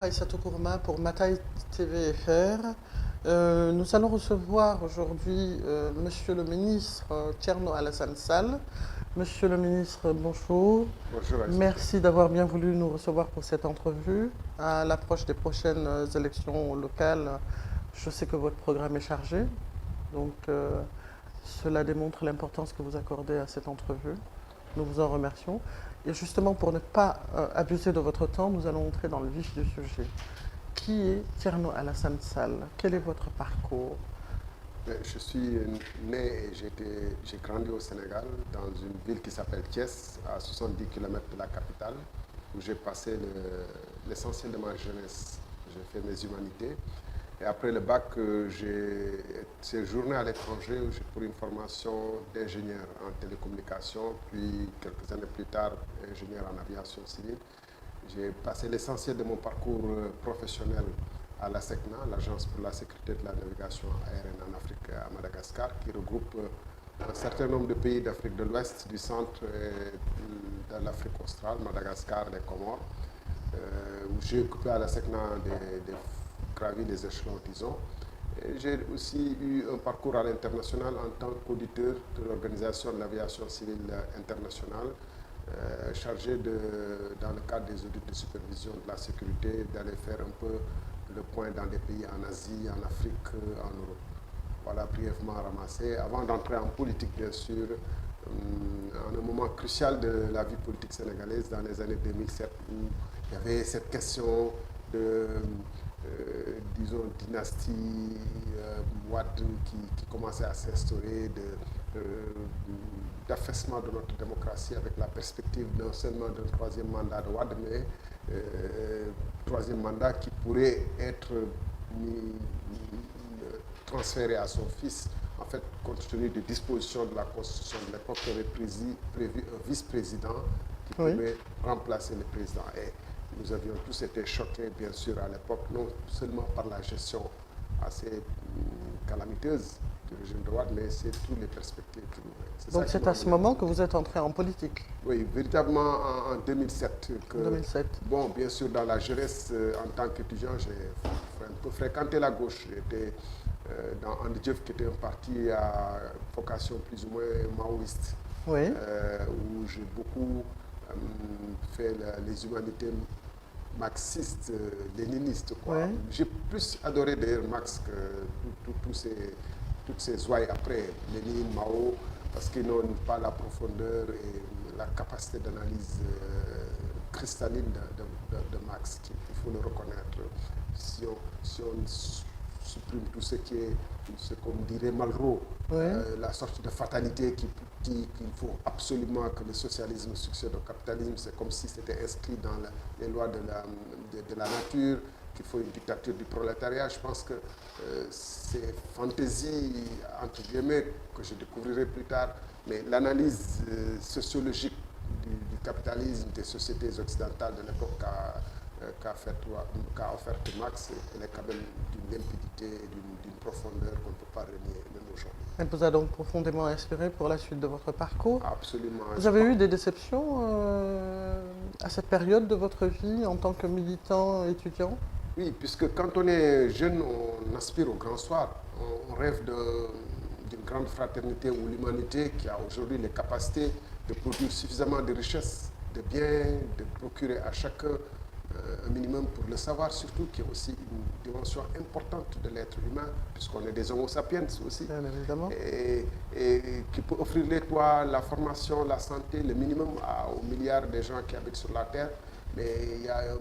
Aïssatou Kourma pour Mataï TVFR. Nous allons recevoir aujourd'hui Monsieur le ministre Thierno Alassane Sall. Monsieur le ministre, bonjour. Bonjour Aïssatou. Merci d'avoir bien voulu nous recevoir pour cette entrevue. À l'approche des prochaines élections locales, je sais que votre programme est chargé. Donc, cela démontre l'importance que vous accordez à cette entrevue. Nous vous en remercions. Et justement, pour ne pas abuser de votre temps, nous allons entrer dans le vif du sujet. Qui est Thierno Alassane Sall? Quel est votre parcours? Je suis né et j'ai grandi au Sénégal, dans une ville qui s'appelle Thiès, à 70 km de la capitale, où j'ai passé l'essentiel de ma jeunesse. J'ai fait mes humanités. Et après le bac, j'ai séjourné à l'étranger pour une formation d'ingénieur en télécommunications, puis quelques années plus tard, ingénieur en aviation civile. J'ai passé l'essentiel de mon parcours professionnel à la SECNA, l'Agence pour la sécurité de la navigation aérienne en Afrique, à Madagascar, qui regroupe un certain nombre de pays d'Afrique de l'Ouest, du centre et de l'Afrique australe, Madagascar, les Comores, où j'ai occupé à la SECNA gravi les échelons, disons. J'ai aussi eu un parcours à l'international en tant qu'auditeur de l'Organisation de l'aviation civile internationale, chargé dans le cadre des audits de supervision de la sécurité, d'aller faire un peu le point dans des pays en Asie, en Afrique, en Europe. Voilà, brièvement ramassé. Avant d'entrer en politique, bien sûr, en un moment crucial de la vie politique sénégalaise, dans les années 2007, où il y avait cette question de, disons, dynastie Wade qui commençait à s'instaurer, d'affaissement de notre démocratie avec la perspective non seulement d'un troisième mandat de Wade, mais troisième mandat qui pourrait être transféré à son fils, en fait, compte tenu des dispositions de la Constitution de l'époque qui avait prévu un vice-président qui pouvait remplacer le président. Et nous avions tous été choqués, bien sûr, à l'époque, non seulement par la gestion assez calamiteuse du régime de Wade, mais c'est toutes les perspectives qui nous. Donc c'est à ce moment que vous êtes entré en politique? Oui, véritablement en 2007. 2007. Bon, bien sûr, dans la jeunesse, en tant qu'étudiant, j'ai un peu fréquenté la gauche. J'étais dans Andjef, qui était un parti à vocation plus ou moins maoïste, où j'ai beaucoup fait les humanités marxistes, léninistes. J'ai plus adoré d'ailleurs Marx que toutes ces ouailles après, Lénine, Mao, parce qu'ils n'ont pas la profondeur et la capacité d'analyse cristalline de Marx, il faut le reconnaître. Si on supprime tout ce qui est, ce qu'on dirait Malraux, la sorte de fatalité qu'il faut absolument que le socialisme succède au capitalisme, c'est comme si c'était inscrit dans les lois de la nature, qu'il faut une dictature du prolétariat. Je pense que ces fantaisies, entre guillemets, que je découvrirai plus tard, mais l'analyse sociologique du capitalisme des sociétés occidentales de l'époque qu'a offerte Marx, elle est quand même d'une limpidité et d'une profondeur qu'on ne peut pas renier, même aujourd'hui. Elle vous a donc profondément inspiré pour la suite de votre parcours? Absolument. Vous avez eu des déceptions à cette période de votre vie en tant que militant étudiant? Oui, puisque quand on est jeune, on aspire au grand soir. On rêve d'une grande fraternité où l'humanité, qui a aujourd'hui les capacités de produire suffisamment de richesses, de biens, de procurer à chacun un minimum pour le savoir, surtout, qui est aussi une dimension importante de l'être humain, puisqu'on est des homo sapiens aussi. Bien évidemment. Et qui peut offrir les toits, la formation, la santé, le minimum aux milliards de gens qui habitent sur la Terre. Mais il y a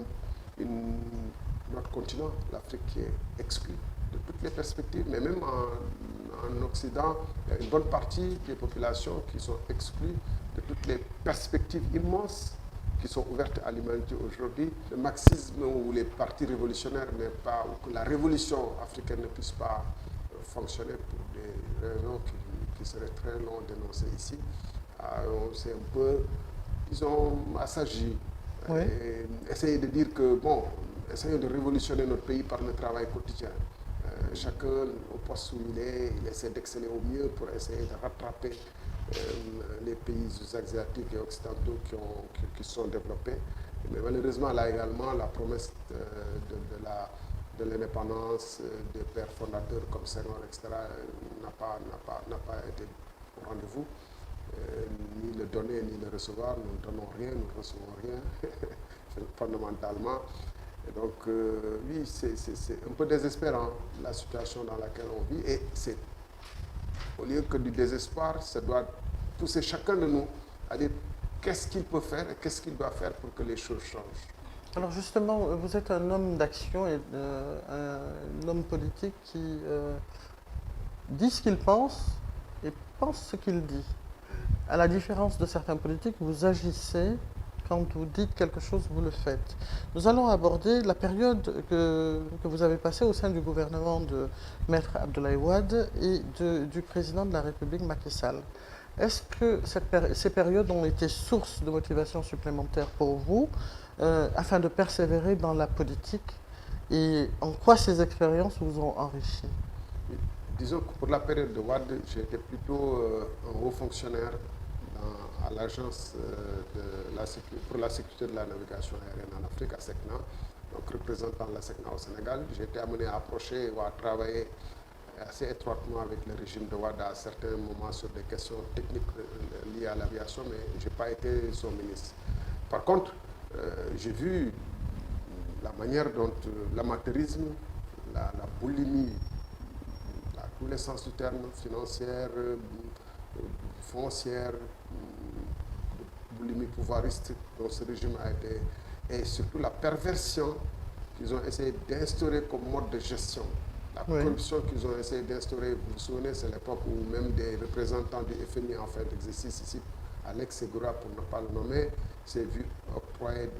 notre continent, l'Afrique, qui est exclu de toutes les perspectives, mais même en Occident, il y a une bonne partie des populations qui sont exclues de toutes les perspectives immenses qui sont ouvertes à l'humanité aujourd'hui. Le marxisme ou les partis révolutionnaires n'est pas, ou que la révolution africaine ne puisse pas fonctionner pour des raisons qui seraient très longues d'énoncer ici. On s'est un peu, disons, assagi. Essayer de dire que, bon, essayons de révolutionner notre pays par le travail quotidien. Chacun, au poste où il essaie d'exceller au mieux pour essayer de rattraper les pays asiatiques et occidentaux qui sont développés. Mais malheureusement, là également, la promesse de l'indépendance des pères fondateurs comme Senghor, etc., n'a pas été au rendez-vous. Ni le donner, ni le recevoir. Nous ne donnons rien, nous ne recevons rien, fondamentalement. Et donc, oui, c'est un peu désespérant, la situation dans laquelle on vit. Et c'est, au lieu que du désespoir, ça doit pousser chacun de nous à dire qu'est-ce qu'il peut faire et qu'est-ce qu'il doit faire pour que les choses changent. Alors justement, vous êtes un homme d'action et un homme politique qui dit ce qu'il pense et pense ce qu'il dit. À la différence de certains politiques, vous agissez. Quand vous dites quelque chose, vous le faites. Nous allons aborder la période que vous avez passée au sein du gouvernement de Maître Abdoulaye Wade et du président de la République Macky Sall. Est-ce que ces périodes ont été source de motivation supplémentaire pour vous afin de persévérer dans la politique et en quoi ces expériences vous ont enrichi? Disons que pour la période de Wade, j'étais plutôt un haut fonctionnaire à l'agence pour la sécurité de la navigation aérienne en Afrique, à SECNA, donc représentant la SECNA au Sénégal. J'ai été amené à approcher ou à travailler assez étroitement avec le régime de Wade à certains moments sur des questions techniques liées à l'aviation, mais je n'ai pas été son ministre. Par contre, j'ai vu la manière dont l'amateurisme, la boulimie, à tous les sens du terme, financière, foncière, boulimie pouvoiriste dont ce régime a été, et surtout la perversion qu'ils ont essayé d'instaurer comme mode de gestion. La corruption qu'ils ont essayé d'instaurer, vous vous souvenez, c'est l'époque où même des représentants du FMI en fin d'exercice ici, Alex Segura pour ne pas le nommer, s'est vu octroyer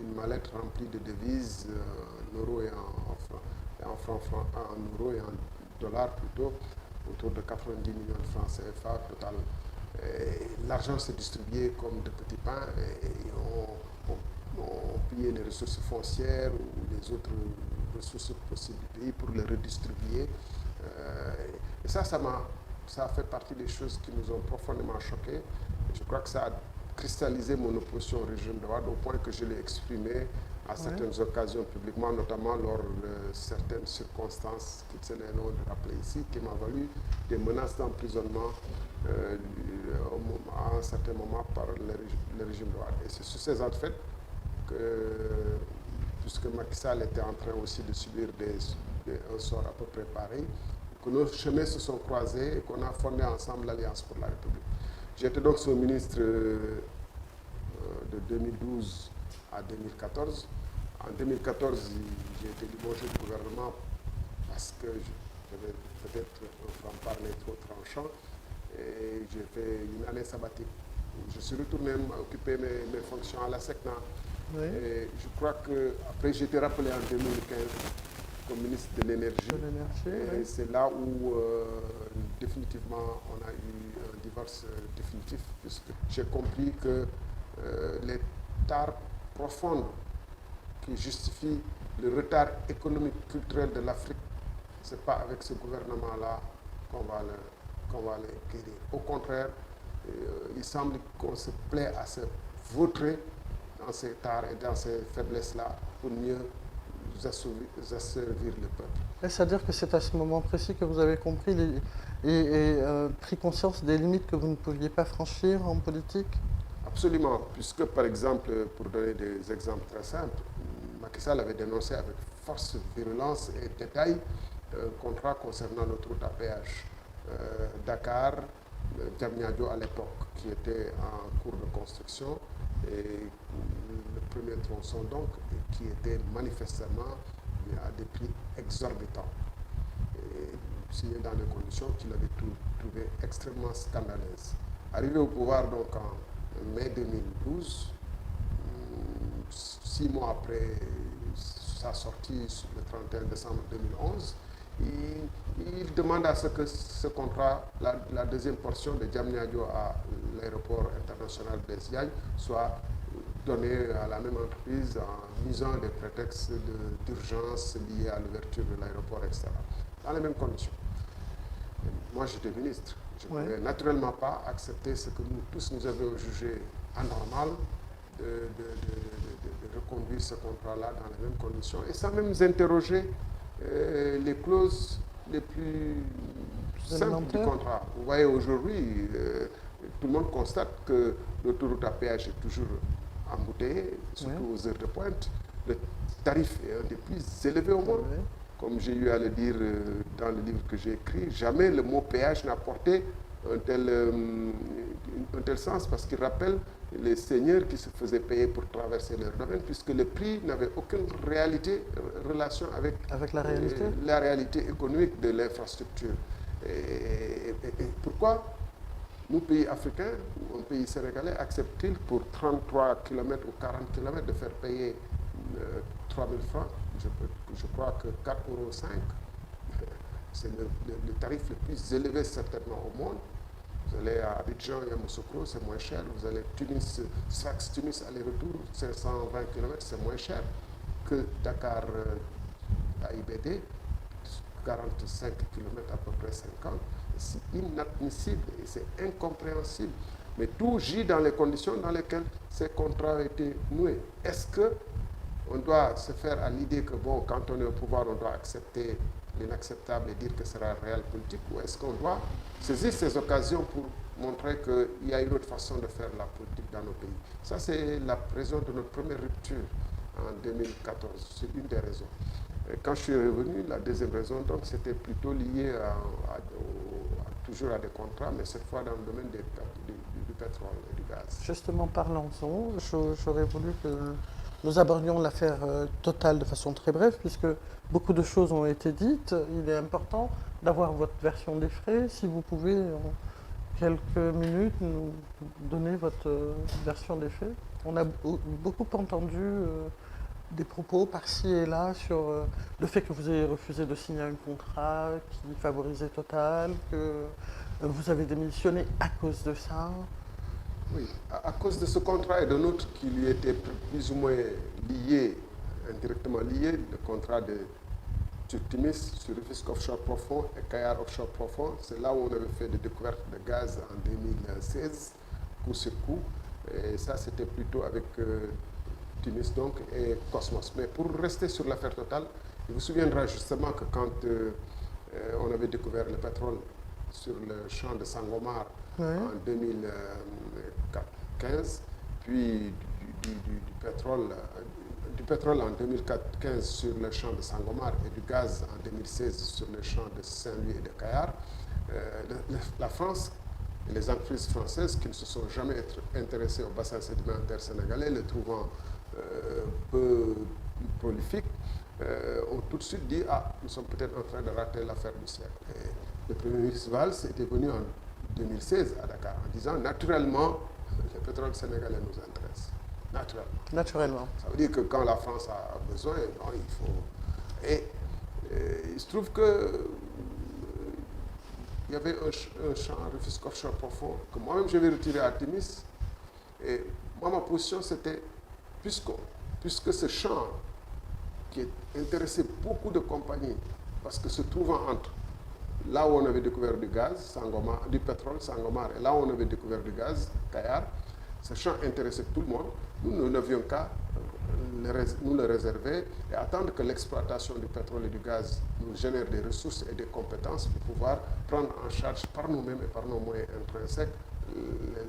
une mallette remplie de devises en euros et en euros et en dollars plutôt, autour de 90 millions de francs CFA total. L'argent s'est distribué comme de petits pains et on pillait les ressources foncières ou les autres ressources possibles du pays pour les redistribuer. Et ça a fait partie des choses qui nous ont profondément choqués. Je crois que ça a cristallisé mon opposition au régime de Wade au point que je l'ai exprimé à certaines occasions publiquement, notamment lors de certaines circonstances qu'il se les noms de rappeler ici, qui m'a valu des menaces d'emprisonnement à un certain moment par le régime de Wade. Et c'est sur ces faits que, puisque Macky Sall était en train aussi de subir un sort à peu près pareil, que nos chemins se sont croisés et qu'on a fondé ensemble l'Alliance pour la République. J'étais donc son ministre de 2012 à 2014. En 2014, j'ai été limogé du gouvernement parce que j'avais peut-être en parler trop tranchant. Et j'ai fait une année sabbatique. Je suis retourné occuper mes fonctions à la SECNA. Oui. Et je crois qu'après, j'ai été rappelé en 2015 comme ministre de l'énergie. Et c'est là où, définitivement, on a eu un divorce définitif, puisque j'ai compris que les tares profondes qui justifient le retard économique culturel de l'Afrique, ce n'est pas avec ce gouvernement-là qu'on va les guérir. Au contraire, il semble qu'on se plaît à se vautrer dans ces tares et dans ces faiblesses-là pour mieux asservir le peuple. C'est-à-dire que c'est à ce moment précis que vous avez compris et pris conscience des limites que vous ne pouviez pas franchir en politique? Absolument, puisque par exemple, pour donner des exemples très simples, Macky Sall avait dénoncé avec force, virulence et détail un contrat concernant l'autoroute à péage Dakar, Diamniadio à l'époque, qui était en cours de construction, et le premier tronçon donc, qui était manifestement à des prix exorbitants, et signé dans des conditions qu'il avait trouvé extrêmement scandaleuses. Arrivé au pouvoir donc en mai 2012, 6 mois après sa sortie le 31 décembre 2011, il demande à ce que ce contrat, la deuxième portion de Diamniadio à l'aéroport international Blaise Diagne, soit donné à la même entreprise en usant des prétextes d'urgence liés à l'ouverture de l'aéroport, etc. Dans les mêmes conditions. Et moi, j'étais ministre. Je ne pouvais naturellement pas accepter ce que nous tous nous avions jugé anormal de de reconduire ce contrat-là dans les mêmes conditions et sans même interroger les clauses les plus simples du contrat. Vous voyez, aujourd'hui, tout le monde constate que l'autoroute à péage est toujours embouteillée, surtout aux heures de pointe. Le tarif est un des plus élevés au monde. Comme j'ai eu à le dire dans le livre que j'ai écrit, jamais le mot péage n'a porté un tel sens parce qu'il rappelle les seigneurs qui se faisaient payer pour traverser leur domaine puisque le prix n'avait aucune relation avec la réalité économique de l'infrastructure. Et pourquoi nous, pays africains, ou un pays sénégalais, accepte-t-il pour 33 km ou 40 km de faire payer 3 000 francs? Je crois que 4,5 €, c'est le tarif le plus élevé certainement au monde. Vous allez à Abidjan et à Yamoussoukro, c'est moins cher. Vous allez à Tunis, Sfax-Tunis, aller-retour, 520 km, c'est moins cher que Dakar à IBD, 45 km à peu près 50. C'est inadmissible et c'est incompréhensible. Mais tout gît dans les conditions dans lesquelles ces contrats ont été noués. Est-ce qu'on doit se faire à l'idée que, bon, quand on est au pouvoir, on doit accepter l'inacceptable et dire que ce sera réel politique, ou est-ce qu'on doit saisir ces occasions pour montrer qu'il y a une autre façon de faire la politique dans nos pays? Ça, c'est la raison de notre première rupture en 2014. C'est une des raisons. Et quand je suis revenu, la deuxième raison, donc, c'était plutôt lié toujours à des contrats, mais cette fois dans le domaine du pétrole et du gaz. Justement, parlons-en. J'aurais voulu que nous abordions l'affaire Total de façon très brève, puisque beaucoup de choses ont été dites. Il est important d'avoir votre version des faits. Si vous pouvez, en quelques minutes, nous donner votre version des faits. On a beaucoup entendu des propos par-ci et là sur le fait que vous avez refusé de signer un contrat qui favorisait Total, que vous avez démissionné à cause de ça. Oui, à cause de ce contrat et d'un autre qui lui était plus ou moins lié, indirectement lié, le contrat de Turtimis sur Rufisque Offshore Profond et Kayar Offshore Profond. C'est là où on avait fait des découvertes de gaz en 2016, coup sur coup. Et ça, c'était plutôt avec Tunis donc, et Cosmos. Mais pour rester sur l'affaire Total, il vous souviendra justement que quand on avait découvert le pétrole sur le champ de Sangomar en 2015, puis du pétrole en 2015 sur le champ de Sangomar et du gaz en 2016 sur le champ de Saint-Louis et de Kayar, la France et les entreprises françaises qui ne se sont jamais intéressées au bassin sédimentaire sénégalais, le trouvant peu prolifique, ont tout de suite dit « Ah, nous sommes peut-être en train de rater l'affaire du siècle ». Le Premier ministre Valls était venu en 2016 à Dakar en disant « Naturellement, le pétrole sénégalais nous intéresse. » Naturellement. Ça veut dire que quand la France a besoin, bon, il faut... Et il se trouve que il y avait un champ Rufisque Offshore Profond que moi-même j'avais retiré à Timis. Et moi, ma position, c'était, puisque ce champ qui intéressait beaucoup de compagnies, parce que se trouvant entre là où on avait découvert du gaz, Sangomar, du pétrole, Sangomar, et là où on avait découvert du gaz, Kayar, ce champ intéressait tout le monde. Nous n'avions qu'à nous le réserver et attendre que l'exploitation du pétrole et du gaz nous génère des ressources et des compétences pour pouvoir prendre en charge par nous-mêmes et par nos moyens intrinsèques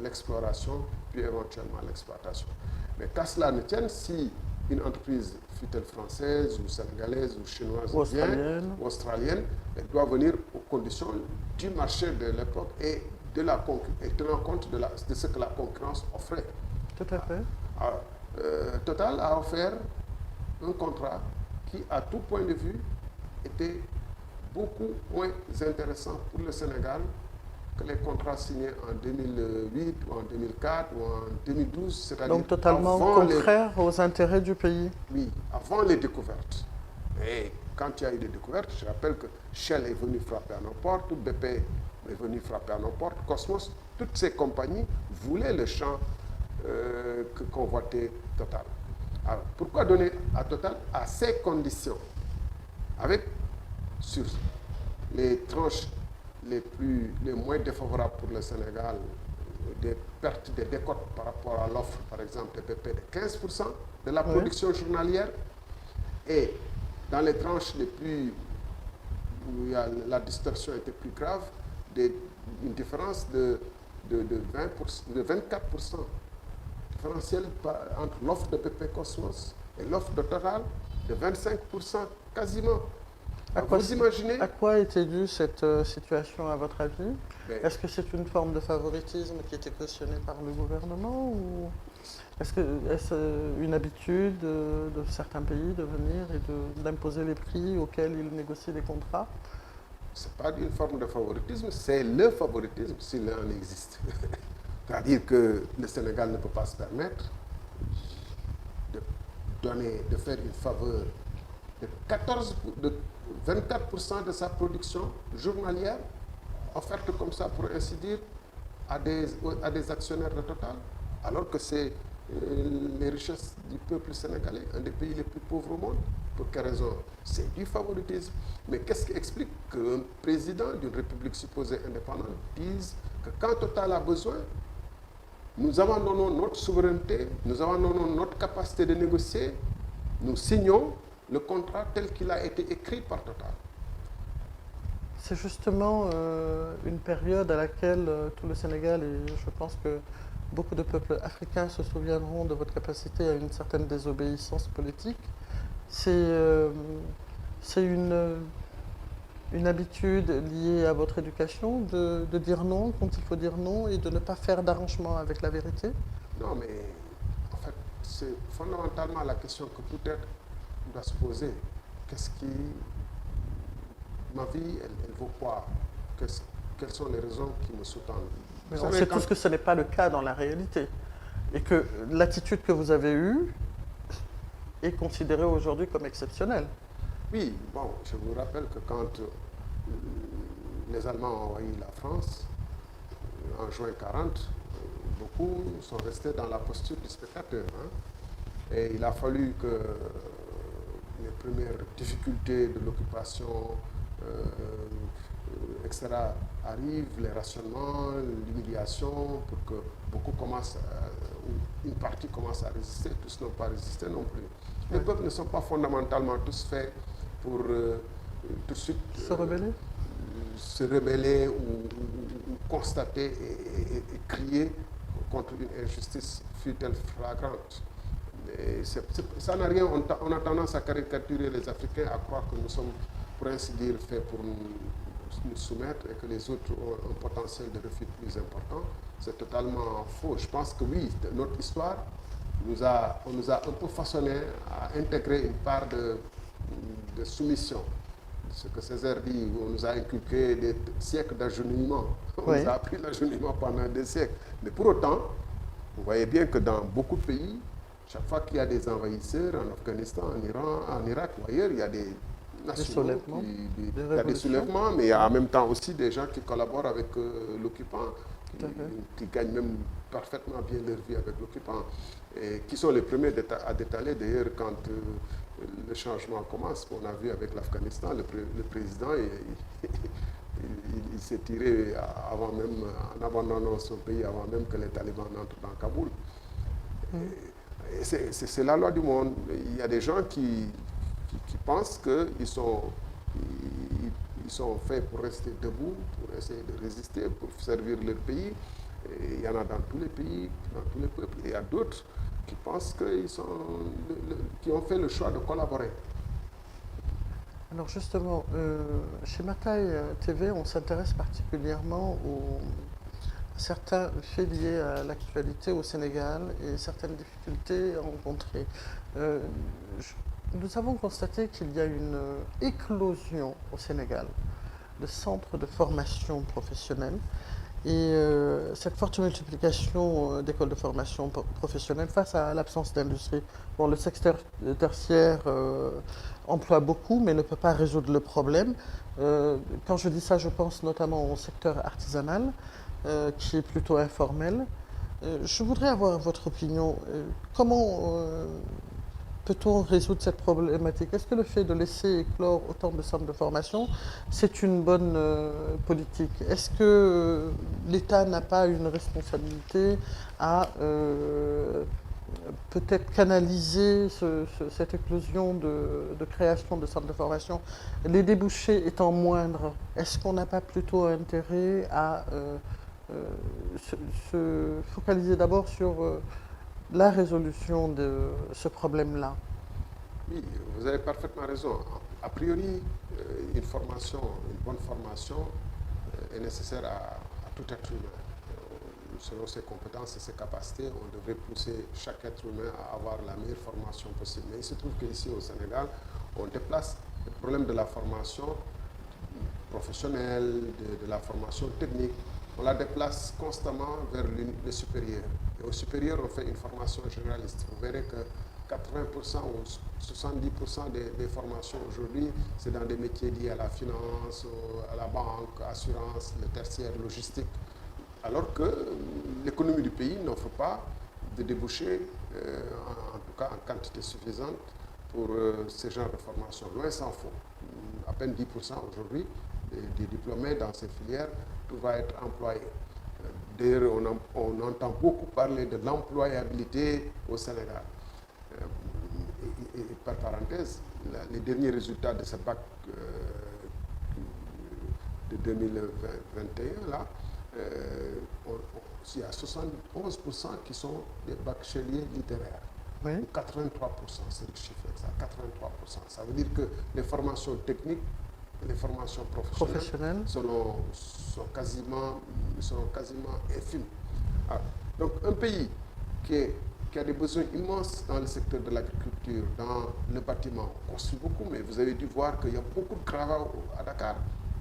l'exploration, puis éventuellement l'exploitation. Mais qu'à cela ne tienne, si une entreprise, fût-elle française ou sénégalaise ou chinoise ou australienne, elle doit venir aux conditions du marché de l'époque et tenant compte de ce que la concurrence offrait. Tout à fait. Total a offert un contrat qui, à tout point de vue, était beaucoup moins intéressant pour le Sénégal que les contrats signés en 2008 ou en 2004 ou en 2012, c'est-à-dire donc totalement contraire aux intérêts du pays. Oui, avant les découvertes. Et quand il y a eu des découvertes, je rappelle que Shell est venu frapper à nos portes, BP est venu frapper à nos portes, Cosmos, toutes ces compagnies voulaient le champ que convoitait Total. Alors, pourquoi donner à Total à ces conditions, avec sur les tranches les moins défavorables pour le Sénégal, des pertes, des décotes par rapport à l'offre, par exemple, de BP de 15%, de la Oui. production journalière, et dans les tranches les plus où la distorsion était plus grave, une différence de 24% différentiel entre l'offre de PP Cosmos et l'offre de Total de 25% quasiment. À quoi était due cette situation à votre avis? Mais, Est-ce que c'est une forme de favoritisme qui était cautionnée par le gouvernement ou est-ce une habitude de certains pays de venir et d'imposer les prix auxquels ils négocient des contrats? c'est pas une forme de favoritisme, c'est le favoritisme s'il en existe. C'est-à-dire que le Sénégal ne peut pas se permettre de faire une faveur de 24% de sa production journalière, offerte comme ça, pour ainsi dire, à des actionnaires de Total, alors que c'est les richesses du peuple sénégalais, un des pays les plus pauvres au monde. Pour quelle raison? C'est du favoritisme. Mais qu'est-ce qui explique qu'un président d'une république supposée indépendante dise que quand Total a besoin, nous abandonnons notre souveraineté, nous abandonnons notre capacité de négocier, nous signons le contrat tel qu'il a été écrit par Total. C'est justement une période à laquelle tout le Sénégal, et je pense que beaucoup de peuples africains se souviendront de votre capacité à une certaine désobéissance politique. C'est une habitude liée à votre éducation de dire non quand il faut dire non et de ne pas faire d'arrangement avec la vérité? Non, mais en fait, c'est fondamentalement la question que peut-être on doit se poser. Qu'est-ce qui... Ma vie, elle vaut quoi? Quelles sont les raisons qui me sous-tendent? Mais on sait tous que ce n'est pas le cas dans la réalité. Et que l'attitude que vous avez eue est considérée aujourd'hui comme exceptionnelle. Oui, bon, je vous rappelle que quand les Allemands ont envahi la France, en juin 40, beaucoup sont restés dans la posture du spectateur. Hein. Et il a fallu que les premières difficultés de l'occupation, etc., arrivent, les rationnements, l'humiliation, pour que beaucoup commencent, une partie commence à résister, tous n'ont pas résisté non plus. Les peuples ne sont pas fondamentalement tous faits pour tout de suite se rebeller ou constater et crier contre une injustice fut-elle flagrante. Ça n'a rien, on a tendance à caricaturer les Africains, à croire que nous sommes, pour ainsi dire, faits pour nous soumettre et que les autres ont un potentiel de refus plus important. C'est totalement faux. Je pense que oui, notre histoire, on nous a un peu façonné à intégrer une part de soumission. Ce que Césaire dit, on nous a inculqué des siècles d'agenouillement. On nous a appris l'agenouillement pendant des siècles. Mais pour autant, vous voyez bien que dans beaucoup de pays, chaque fois qu'il y a des envahisseurs, en Afghanistan, en Iran, en Irak ou ailleurs, il y a des nationaux, il y a des soulèvements, mais il y a en même temps aussi des gens qui collaborent avec l'occupant, qui gagnent même parfaitement bien leur vie avec l'occupant, et qui sont les premiers à détaler d'ailleurs quand le changement commence. On a vu avec l'Afghanistan, le président, il s'est tiré avant même, en abandonnant son pays, avant même que les talibans n'entrent dans Kaboul. C'est la loi du monde. Il y a des gens qui pensent qu'ils sont faits pour rester debout, pour essayer de résister, pour servir leur pays. Et il y en a dans tous les pays, dans tous les peuples. Et il y a d'autres qui pensent qui ont fait le choix de collaborer. Alors justement, chez Mataï TV, on s'intéresse particulièrement à certains faits liés à l'actualité au Sénégal et certaines difficultés rencontrées. Nous avons constaté qu'il y a une éclosion au Sénégal de centres de formation professionnelle. Et cette forte multiplication d'écoles de formation professionnelle face à l'absence d'industrie. Bon, le secteur tertiaire emploie beaucoup, mais ne peut pas résoudre le problème. Quand je dis ça, je pense notamment au secteur artisanal, qui est plutôt informel. Je voudrais avoir votre opinion. Comment peut-on résoudre cette problématique? Est-ce que le fait de laisser éclore autant de centres de formation, c'est une bonne politique? Est-ce que l'État n'a pas une responsabilité à peut-être canaliser cette éclosion de création de centres de formation, les débouchés étant moindres, est-ce qu'on n'a pas plutôt intérêt à euh, se, se focaliser d'abord sur la résolution de ce problème-là? Oui, vous avez parfaitement raison. A priori, une bonne formation est nécessaire à tout être humain. Selon ses compétences et ses capacités, on devrait pousser chaque être humain à avoir la meilleure formation possible. Mais il se trouve qu'ici au Sénégal, on déplace le problème de la formation professionnelle, de la formation technique, on la déplace constamment vers le supérieur. Et au supérieur, on fait une formation généraliste. Vous verrez que 80% ou 70% des formations aujourd'hui, c'est dans des métiers liés à la finance, à la banque, assurance, le tertiaire, logistique. Alors que l'économie du pays n'offre pas de débouchés, en tout cas en quantité suffisante, pour ce genre de formation. Loin s'en faut. À peine 10% aujourd'hui des diplômés dans ces filières va être employé. D'ailleurs, on entend beaucoup parler de l'employabilité au Sénégal. Et par parenthèse, les derniers résultats de ce bac de 2021, là, il y a 71% qui sont des bacheliers littéraires. Oui. 83%, c'est le chiffre exact, 83%. Ça veut dire que les formations techniques, les formations professionnelles sont quasiment infimes. Alors, donc un pays qui a des besoins immenses dans le secteur de l'agriculture, dans le bâtiment, on construit beaucoup, mais vous avez dû voir qu'il y a beaucoup de travail à Dakar.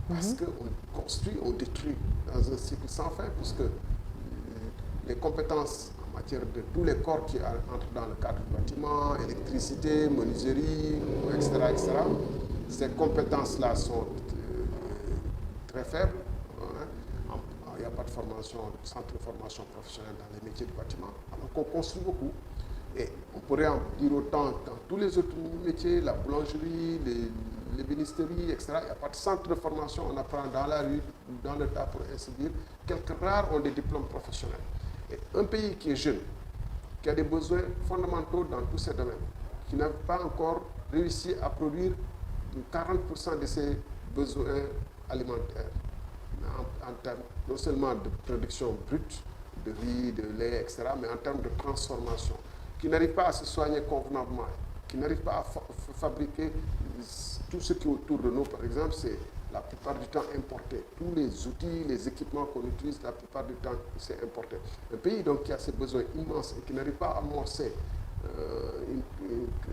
Parce qu'on construit, on détruit dans un cycle sans fin, puisque les compétences en matière de tous les corps qui entrent dans le cadre du bâtiment, électricité, menuiserie, etc., ces compétences-là sont très faibles. Il n'y a pas de formation, de centre de formation professionnelle dans les métiers du bâtiment, alors qu'on construit beaucoup. Et on pourrait en dire autant dans tous les autres métiers, la boulangerie, les bénisteries, etc. Il n'y a pas de centre de formation, on apprend dans la rue, dans le tas pour ainsi dire. Quelques rares ont des diplômes professionnels. Et un pays qui est jeune, qui a des besoins fondamentaux dans tous ces domaines, qui n'a pas encore réussi à produire 40% de ses besoins alimentaires, en termes non seulement de production brute, de riz, de lait, etc., mais en termes de transformation, qui n'arrive pas à se soigner convenablement, qui n'arrive pas à fabriquer tout ce qui est autour de nous, par exemple, c'est la plupart du temps importé. Tous les outils, les équipements qu'on utilise, la plupart du temps, c'est importé. Un pays donc, qui a ses besoins immenses et qui n'arrive pas à amorcer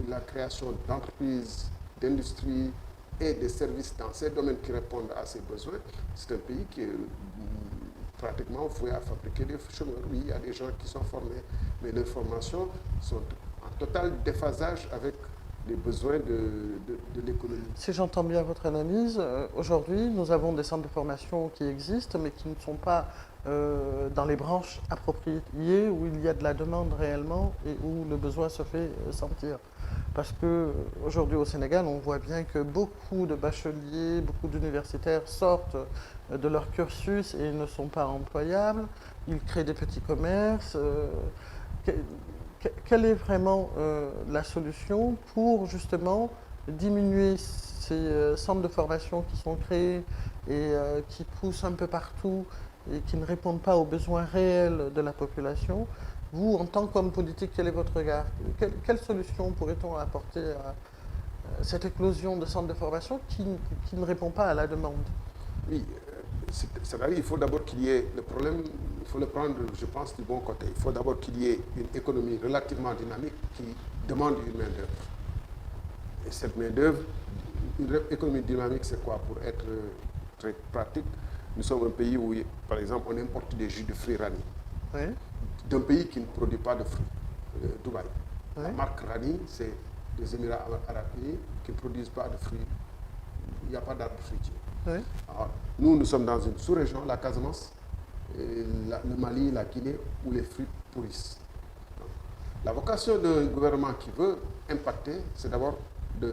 la création d'entreprises, d'industries et de services dans ces domaines qui répondent à ses besoins, c'est un pays qui est pratiquement voué à fabriquer des chômeurs. Oui, il y a des gens qui sont formés, mais les formations sont en total déphasage avec les besoins de l'économie. Si j'entends bien votre analyse, aujourd'hui, nous avons des centres de formation qui existent, mais qui ne sont pas dans les branches appropriées où il y a de la demande réellement et où le besoin se fait sentir. Parce qu'aujourd'hui au Sénégal, on voit bien que beaucoup de bacheliers, beaucoup d'universitaires sortent de leur cursus et ne sont pas employables. Ils créent des petits commerces. Quelle est vraiment la solution pour justement diminuer ces centres de formation qui sont créés et qui poussent un peu partout et qui ne répondent pas aux besoins réels de la population? Vous, en tant qu'homme politique, quel est votre regard? Quelle solution pourrait-on apporter à cette éclosion de centres de formation qui ne répond pas à la demande? Oui, c'est-à-dire il faut d'abord qu'il y ait le problème, il faut le prendre, je pense, du bon côté. Il faut d'abord qu'il y ait une économie relativement dynamique qui demande une main-d'œuvre. Et cette main-d'œuvre, une économie dynamique, c'est quoi? Pour être très pratique, nous sommes un pays où, par exemple, on importe des jus de fruits Rani. Oui. D'un pays qui ne produit pas de fruits, Dubaï. Oui. La marque Rani, c'est des Émirats arabes unis qui ne produisent pas de fruits. Il n'y a pas d'arbres fruitiers. Oui. Alors, nous sommes dans une sous-région, la Casamance, le Mali, la Guinée, où les fruits pourrissent. Donc, la vocation d'un gouvernement qui veut impacter, c'est d'abord de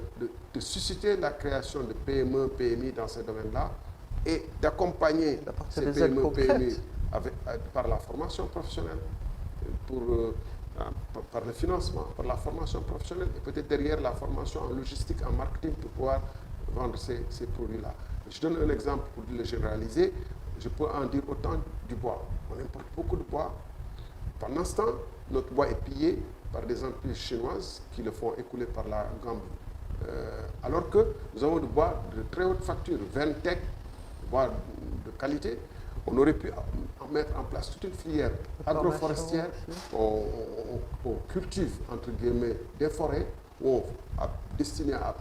susciter la création de PME, PMI dans ces domaines-là et d'accompagner ces PME, PMI par la formation professionnelle pour par le financement, par la formation professionnelle et peut-être derrière la formation en logistique, en marketing pour pouvoir vendre ces produits-là. Je donne un exemple pour le généraliser. Je peux en dire autant du bois. On importe beaucoup de bois. Pendant ce temps, notre bois est pillé par des entreprises chinoises qui le font écouler par la Gambie. Alors que nous avons du bois de très haute facture, Ventec, bois de qualité. On aurait pu mettre en place toute une filière agroforestière. On cultive, entre guillemets, des forêts où on destiné à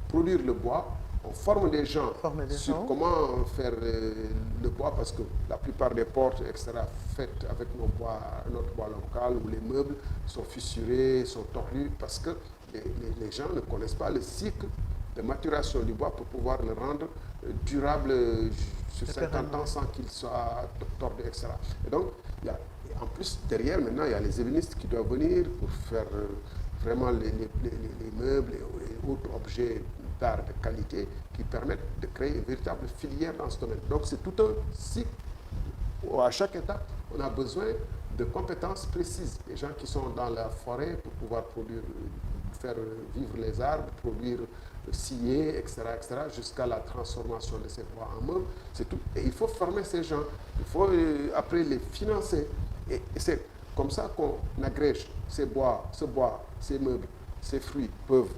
produire le bois. On forme des gens sur comment faire le bois, parce que la plupart des portes, etc., faites avec notre bois local, où les meubles sont fissurés, sont tordus, parce que les gens ne connaissent pas le cycle de maturation du bois pour pouvoir le rendre durable sur 50 ans sans qu'il soit tordu, etc. Et donc, en plus, derrière, maintenant, il y a les ébénistes qui doivent venir pour faire vraiment les meubles et autres objets d'art de qualité qui permettent de créer une véritable filière dans ce domaine. Donc, c'est tout un cycle où à chaque étape, on a besoin de compétences précises. Les gens qui sont dans la forêt pour pouvoir produire, faire vivre les arbres, produire, scier, etc., jusqu'à la transformation de ces bois en meubles. C'est tout. Et il faut former ces gens. Il faut après les financer. Et c'est comme ça qu'on agrège ces bois, ces meubles, ces fruits peuvent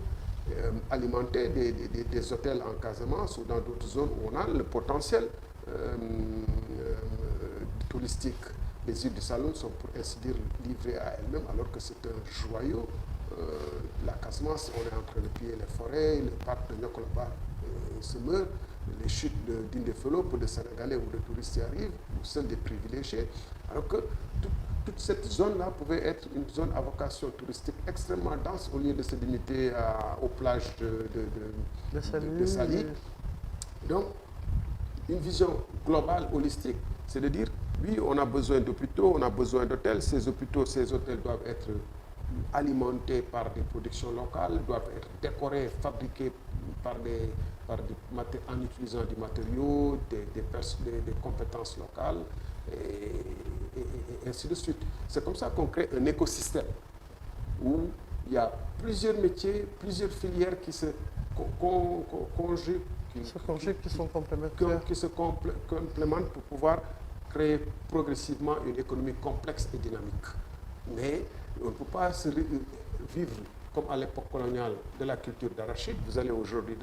alimenter des hôtels en Casamance ou dans d'autres zones où on a le potentiel touristique. Les îles du Saloum sont pour ainsi dire livrées à elles-mêmes alors que c'est un joyau. La Casamance, on est en train de piller les forêts, le parc de Nyokoloba se meurt, les chutes d'Indefelo pour des Sénégalais ou des touristes y arrivent, ou seuls des privilégiés, alors que toute cette zone-là pouvait être une zone à vocation touristique extrêmement dense au lieu de se limiter aux plages de Saly. Donc, une vision globale, holistique, c'est de dire, oui, on a besoin d'hôpitaux, on a besoin d'hôtels, ces hôpitaux, ces hôtels doivent être alimentés par des productions locales, doivent être décorés, fabriqués en utilisant du matériau, des compétences locales, et ainsi de suite. C'est comme ça qu'on crée un écosystème où il y a plusieurs métiers, plusieurs filières qui se conjuguent, qui sont complémentaires. Qui se complémentent pour pouvoir créer progressivement une économie complexe et dynamique. Mais on ne peut pas vivre comme à l'époque coloniale de la culture d'arachide. Vous allez aujourd'hui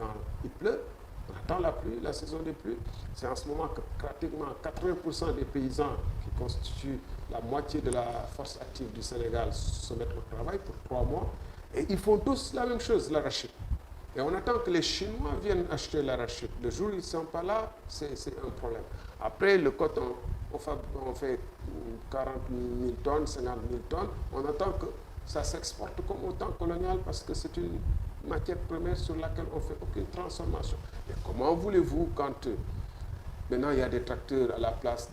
il pleut, on attend la pluie, la saison des pluies. C'est en ce moment que pratiquement 80% des paysans qui constituent la moitié de la force active du Sénégal se mettent au travail pour 3 mois. Et ils font tous la même chose, l'arachide. Et on attend que les Chinois viennent acheter l'arachide. Le jour où ils ne sont pas là, c'est un problème. Après, le coton, on fait 40 000 tonnes, 50 000 tonnes. On attend que ça s'exporte comme au temps colonial parce que c'est une matière première sur laquelle on ne fait aucune transformation. Mais comment voulez-vous, quand maintenant il y a des tracteurs à la place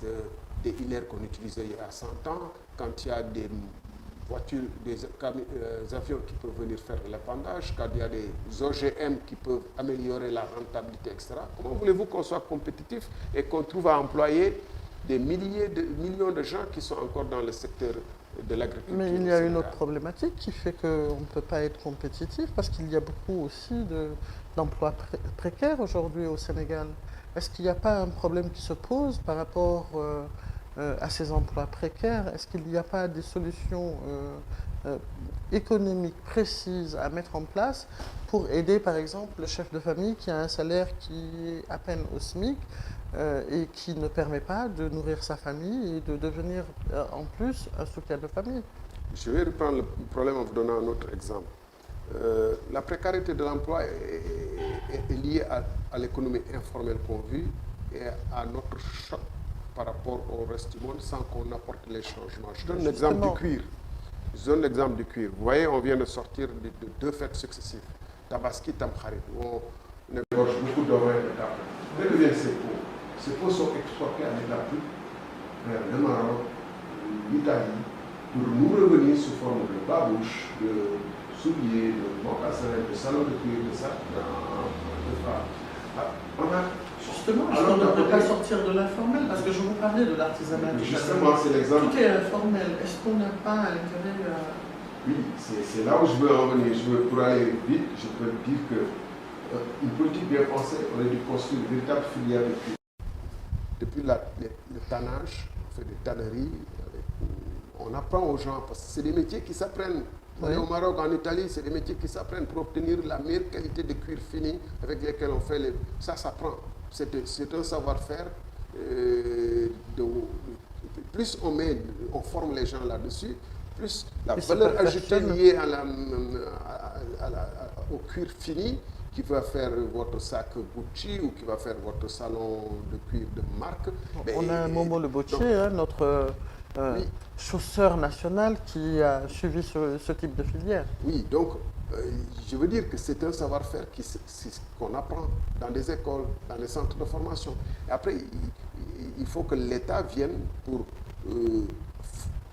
des hilaires qu'on utilisait il y a 100 ans, quand il y a des voitures, des avions qui peuvent venir faire de l'épandage, quand il y a des OGM qui peuvent améliorer la rentabilité, etc. Comment voulez-vous qu'on soit compétitif et qu'on trouve à employer des millions de gens qui sont encore dans le secteur de l'agriculture? Mais il y a une autre problématique qui fait qu'on ne peut pas être compétitif parce qu'il y a beaucoup aussi d'emplois précaires aujourd'hui au Sénégal. Est-ce qu'il n'y a pas un problème qui se pose par rapport à ces emplois précaires? Est-ce qu'il n'y a pas des solutions économiques précises à mettre en place pour aider par exemple le chef de famille qui a un salaire qui est à peine au SMIC et qui ne permet pas de nourrir sa famille et de devenir en plus un soutien de famille? Je vais reprendre le problème en vous donnant un autre exemple. La précarité de l'emploi est liée à l'économie informelle qu'on vit et à notre choc par rapport au reste du monde sans qu'on apporte les changements. Je donne l'exemple du cuir. Vous voyez, on vient de sortir de 2 fêtes successives, Tabaski, Tamkharit, où on égorge beaucoup d'oreilles de table. D'où viennent ces peaux? Ces peaux sont exportées avec la pluie vers le Maroc, l'Italie, pour nous revenir sous forme de babouches, de souliers, de mocassins, de salons de cuir, de sacs, de phare. Justement, on ne peut pas sortir de l'informel parce que je vous parlais de l'artisanat. Justement, c'est l'exemple. Tout est informel. Est-ce qu'on n'a pas à l'intérieur Oui, c'est là où je veux en venir. Pour aller vite, je peux dire que une politique bien pensée aurait dû construire une véritable filière depuis le tannage, on fait des tanneries, on apprend aux gens, parce que c'est des métiers qui s'apprennent. Vous allez au Maroc, en Italie, c'est des métiers qui s'apprennent pour obtenir la meilleure qualité de cuir fini avec lesquels on fait les... Ça s'apprend. C'est un savoir-faire. Plus on forme les gens là-dessus, plus la valeur ajoutée liée au cuir fini qui va faire votre sac Gucci ou qui va faire votre salon de cuir de marque. On a un Momo Le Boccier, notre oui, chausseur national qui a suivi ce type de filière. Oui, donc je veux dire que c'est un savoir-faire qu'on apprend dans des écoles, dans les centres de formation. Et après, il faut que l'État vienne pour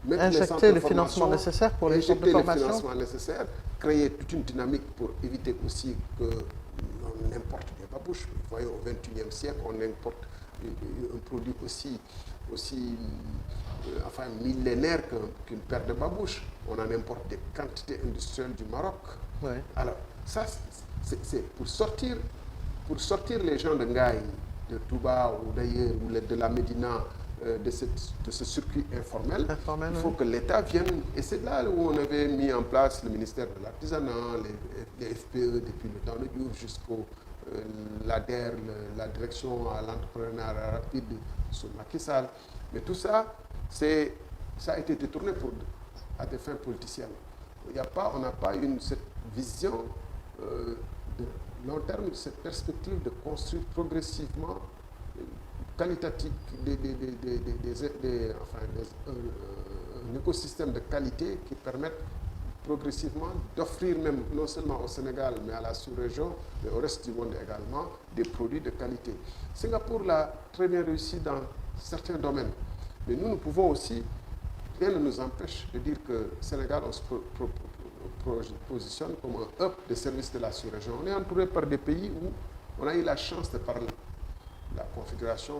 mettre injecter les financements nécessaires pour les centres de formation. Les financements nécessaires, créer toute une dynamique pour éviter aussi que on importe des babouches. Vous voyez, au XXIe siècle, on importe un produit aussi enfin, millénaire qu'une paire de babouches. On en importe des quantités industrielles du Maroc. Oui. Alors, ça, c'est pour sortir les gens de Ngaï, de Touba ou d'ailleurs, ou de la Médina, de ce circuit informel, il faut que l'État vienne. Et c'est là où on avait mis en place le ministère de l'Artisanat, les FPE depuis le temps de Diouf jusqu'au l'ADER, la direction à l'entrepreneuriat rapide sur Macky Sall. Mais tout ça, ça a été détourné à des fins politiciennes. On n'a pas cette vision de long terme, cette perspective de construire progressivement qualitatif, un écosystème de qualité qui permette progressivement d'offrir même non seulement au Sénégal mais à la sous-région, mais au reste du monde également, des produits de qualité. Singapour l'a très bien réussi dans certains domaines, mais nous pouvons aussi, rien ne nous empêche de dire que le Sénégal, on se positionne comme un hub de services de la sous-région. On est entouré par des pays où on a eu la chance de parler. La configuration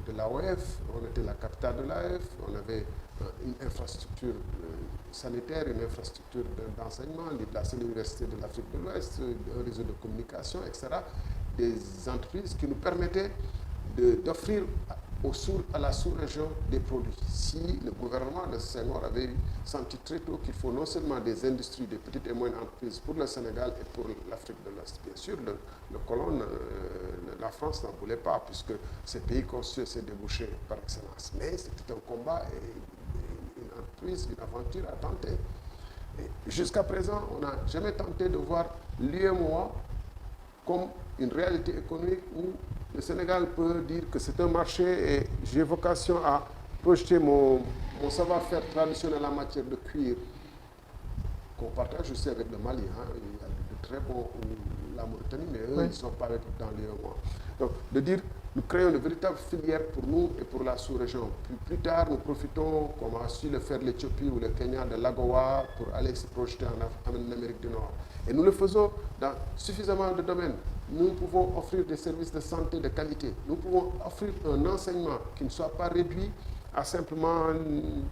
de l'AOF, on était la capitale de l'AOF, on avait une infrastructure sanitaire, une infrastructure d'enseignement, l'Université de l'Afrique de l'Ouest, un réseau de communication, etc. Des entreprises qui nous permettaient d'offrir à la sous-région des produits. Si le gouvernement de Senghor avait senti très tôt qu'il faut non seulement des industries, des petites et moyennes entreprises pour le Sénégal et pour l'Afrique de l'Est, bien sûr, le colon, la France n'en voulait pas, puisque ces pays constituaient ses débouchés par excellence. Mais c'était un combat et une entreprise, une aventure à tenter. Jusqu'à présent, on n'a jamais tenté de voir l'UEMOA comme une réalité économique où le Sénégal peut dire que c'est un marché et j'ai vocation à projeter mon savoir-faire traditionnel en matière de cuir qu'on partage aussi avec le Mali. Hein. Il y a de très bons, la Mauritanie, mais eux, ils ne sont pas dans l'UEMOA. Donc, de dire, nous créons une véritable filière pour nous et pour la sous-région. Plus tard, nous profitons, comme a su le faire l'Éthiopie ou le Kenya, de l'AGOA pour aller se projeter en Amérique du Nord. Et nous le faisons dans suffisamment de domaines. Nous pouvons offrir des services de santé de qualité. Nous pouvons offrir un enseignement qui ne soit pas réduit à simplement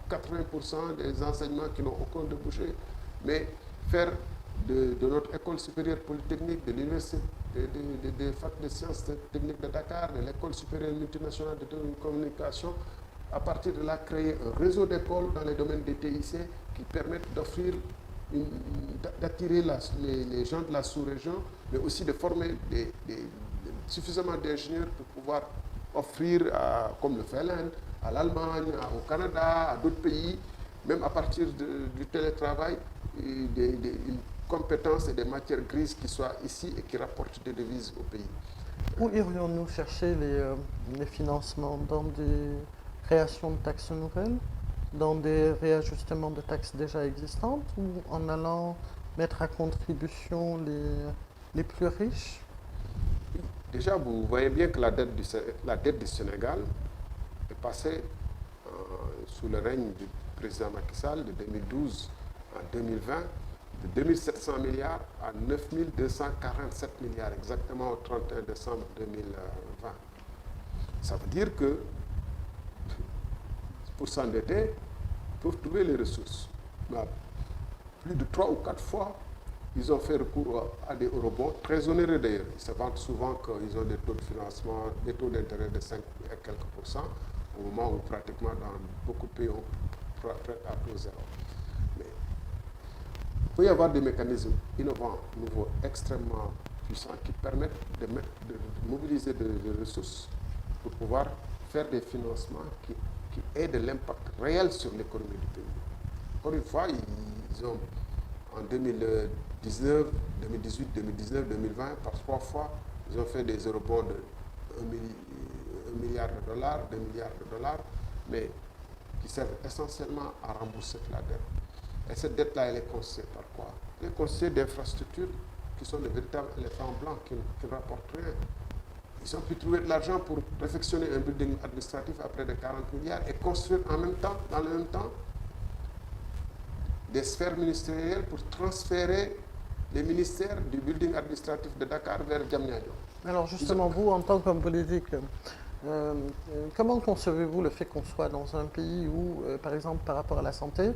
80% des enseignements qui n'ont aucun débouché, mais faire de notre école supérieure polytechnique, de l'université, des facs de sciences techniques de Dakar, de l'école supérieure multinationale de télécommunications, à partir de là, créer un réseau d'écoles dans les domaines des TIC qui permettent d'attirer les gens de la sous-région, mais aussi de former suffisamment d'ingénieurs pour pouvoir offrir, comme le fait l'Inde, à l'Allemagne, au Canada, à d'autres pays, même à partir du télétravail, une compétence et des matières grises qui soient ici et qui rapportent des devises au pays. Où irions-nous chercher les financements? Dans des créations de taxes nouvelles, dans des réajustements de taxes déjà existantes, ou en allant mettre à contribution les plus riches? Déjà, vous voyez bien que la dette du Sénégal est passée sous le règne du président Macky Sall de 2012 à 2020 de 2700 milliards à 9247 milliards, exactement au 31 décembre 2020. Ça veut dire que pour s'endetter, pour trouver les ressources. plus de 3 ou 4 fois, ils ont fait recours à des eurobonds, très onéreux d'ailleurs. Ils se vantent souvent qu'ils ont des taux de financement, des taux d'intérêt de 5 et quelques pourcents, au moment où pratiquement dans beaucoup de pays on prête à taux zéro. Mais il peut y avoir des mécanismes innovants, nouveaux, extrêmement puissants qui permettent de mobiliser des ressources pour pouvoir faire des financements qui aient de l'impact réel sur l'économie du pays. Encore une fois, ils ont en 2019, 2018, 2019, 2020, par 3 fois, ils ont fait des eurobonds de 1 milliard de dollars, 2 milliards de dollars, mais qui servent essentiellement à rembourser la dette. Et cette dette-là, elle est constituée par quoi? Elle est constituée d'infrastructures qui sont de véritables éléphants blancs qui ne rapportent rien. Ils ont pu trouver de l'argent pour réfectionner un building administratif à près de 40 milliards et construire en même temps, dans le même temps, des sphères ministérielles pour transférer les ministères du building administratif de Dakar vers Diamniadio. Alors justement, vous, en tant qu'homme politique, comment concevez-vous le fait qu'on soit dans un pays où, par exemple, par rapport à la santé,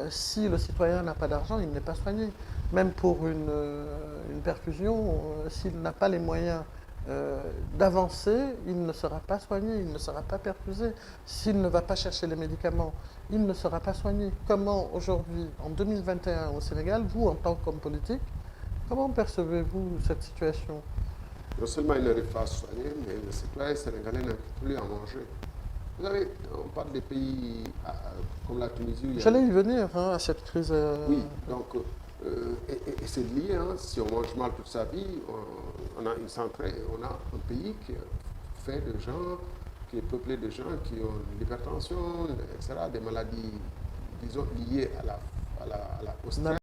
si le citoyen n'a pas d'argent, il n'est pas soigné. Même pour une perfusion, s'il n'a pas les moyens d'avancer, il ne sera pas soigné, il ne sera pas perfusé. S'il ne va pas chercher les médicaments, il ne sera pas soigné. Comment aujourd'hui, en 2021 au Sénégal, vous, en tant qu'homme politique, comment percevez-vous cette situation? Non seulement il n'arrive pas à se soigner, mais le citoyen sénégalais n'arrive plus à manger. Vous savez, on parle des pays comme la Tunisie. J'allais y venir à cette crise. Oui, donc, et c'est lié, hein, si on mange mal toute sa vie, on a une centrale, on a un pays qui est fait de gens, qui est peuplé de gens qui ont l'hypertension, etc., des maladies, disons, liées au stress.